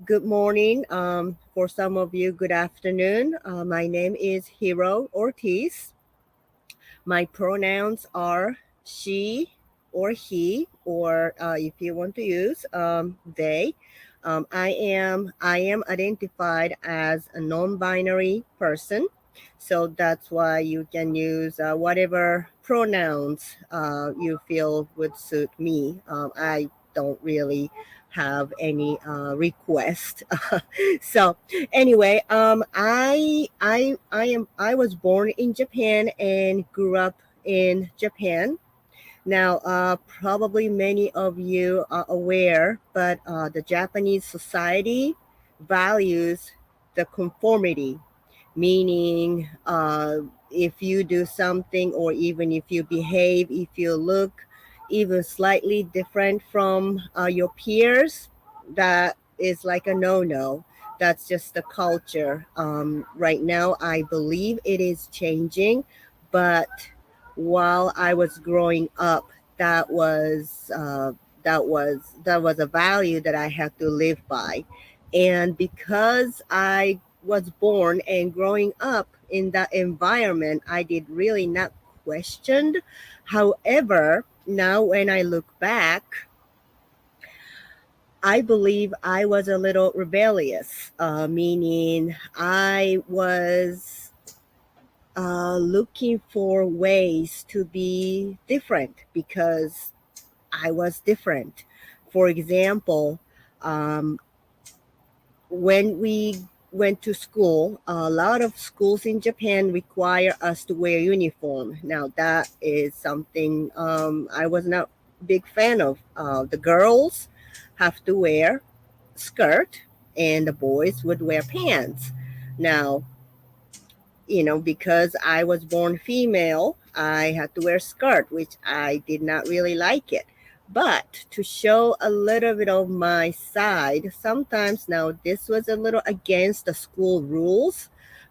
Good morning. For some of you, good afternoon. My name is Hiro Ortiz. My pronouns are she or he, or if you want to use they. I am identified as a non-binary person, so that's why you can use whatever pronouns you feel would suit me. I don't really have any request. So anyway, I was born in Japan and grew up in Japan. Now, probably many of you are aware, but the Japanese society values the conformity, meaning if you do something or even if you behave, if you look even slightly different from your peers, that is like a no-no. That's just the culture. Right now, I believe it is changing, but while I was growing up, that was that was a value that I had to live by, and because I was born and growing up in that environment, I did really not question. However, now when I look back, I believe I was a little rebellious, meaning I was looking for ways to be different because I was different. For example, um, when we went to school, a lot of schools in Japan require us to wear uniform. Now that is something I was not big fan of. The girls have to wear skirt, and the boys would wear pants. Now, because I was born female, I had to wear skirt, which I did not really like it. But to show a little bit of my side, sometimes now this was a little against the school rules,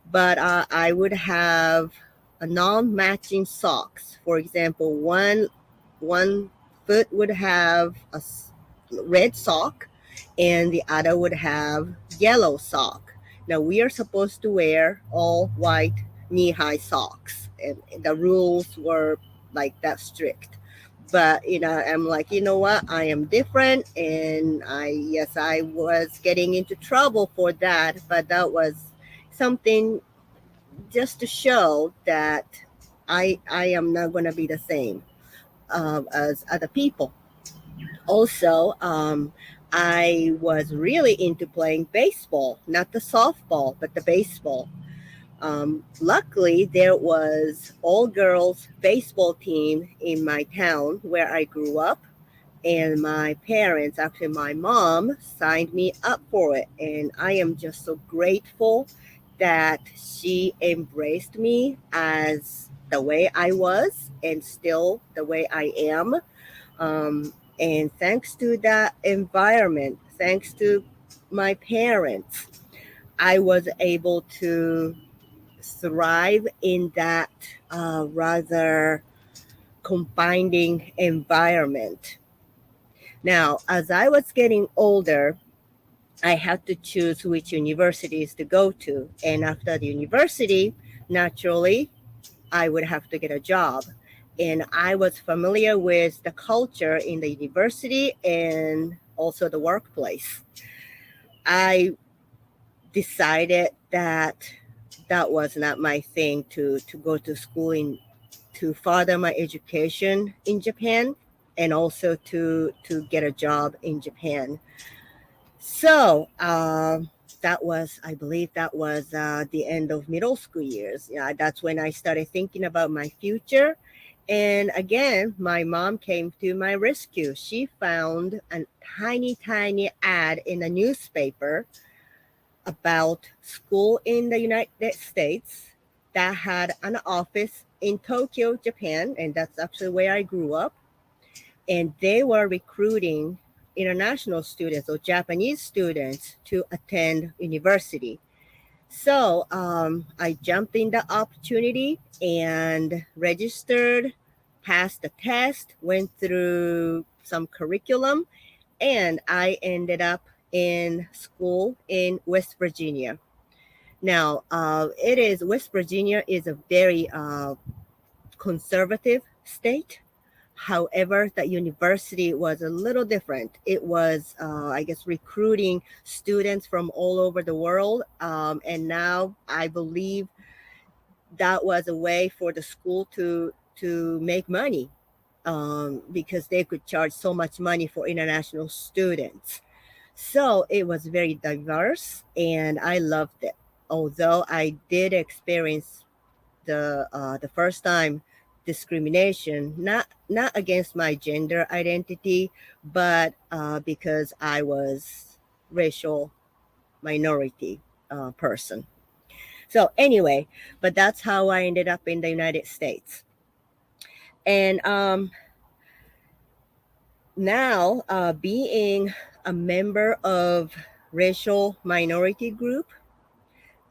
but I would have a non-matching socks. For example, one foot would have a red sock, and the other would have yellow sock. Now we are supposed to wear all white knee-high socks, and the rules were like that strict. But I'm like, you know what? I am different, and I was getting into trouble for that, but that was something just to show that I am not going to be the same as other people. Also, I was really into playing baseball, not the softball, but the baseball. Luckily, there was all girls baseball team in my town where I grew up, and my parents, actually my mom, signed me up for it, and I am just so grateful that she embraced me as the way I was and still the way I am. And thanks to that environment, thanks to my parents, I was able to thrive in that rather confining environment. Now, as I was getting older, I had to choose which universities to go to. And after the university, naturally, I would have to get a job. And I was familiar with the culture in the university and also the workplace. I decided that that was not my thing to go to school to further my education in Japan and also to get a job in Japan. So that was, I believe, that was the end of middle school years. Yeah, that's when I started thinking about my future. And again, my mom came to my rescue. She found a tiny, tiny ad in a newspaper about school in the United States that had an office in Tokyo, Japan, and that's actually where I grew up. And they were recruiting international students or Japanese students to attend university. So I jumped in the opportunity and registered, passed the test, went through some curriculum, and I ended up in school in West Virginia. Now, West Virginia is a very conservative state. However, the university was a little different. It was, I guess, recruiting students from all over the world. And now I believe that was a way for the school to make money, because they could charge so much money for international students. So it was very diverse, and I loved it. Although I did experience the first time discrimination, not against my gender identity, but because I was racial minority person. So anyway, but that's how I ended up in the United States. And now, being a member of racial minority group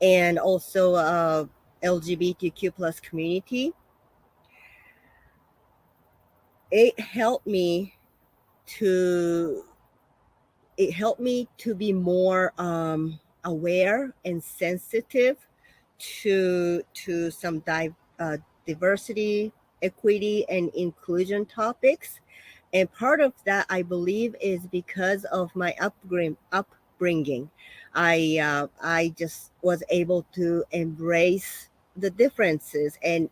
and also LGBTQ plus community, it helped me to be more aware and sensitive to some diversity, equity, and inclusion topics. And part of that, I believe, is because of my upbringing. I just was able to embrace the differences, and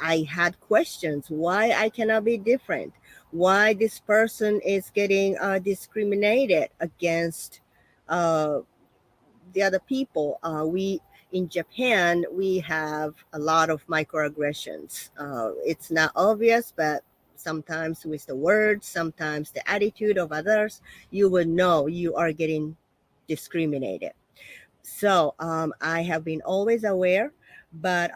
I had questions why I cannot be different, why this person is getting discriminated against uh, the other people. We in Japan, we have a lot of microaggressions. It's not obvious, but sometimes with the words, sometimes the attitude of others, you would know you are getting discriminated. So I have been always aware, but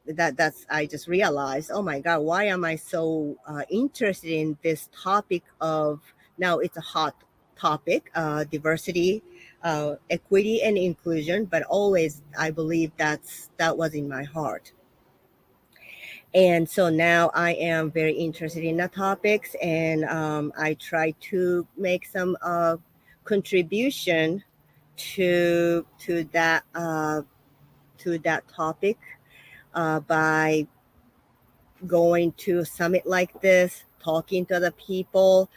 that's I just realized, oh my God, why am I so interested in this topic of, now it's a hot topic, diversity, equity, and inclusion, but always I believe that was in my heart. And so now I am very interested in the topics, and I try to make some contribution to to that topic by going to a summit like this, talking to other people,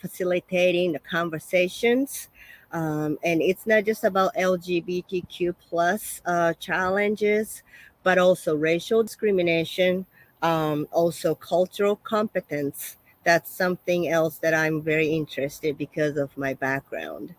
facilitating the conversations. And it's not just about LGBTQ plus challenges, but also racial discrimination, also cultural competence. That's something else that I'm very interested because of my background.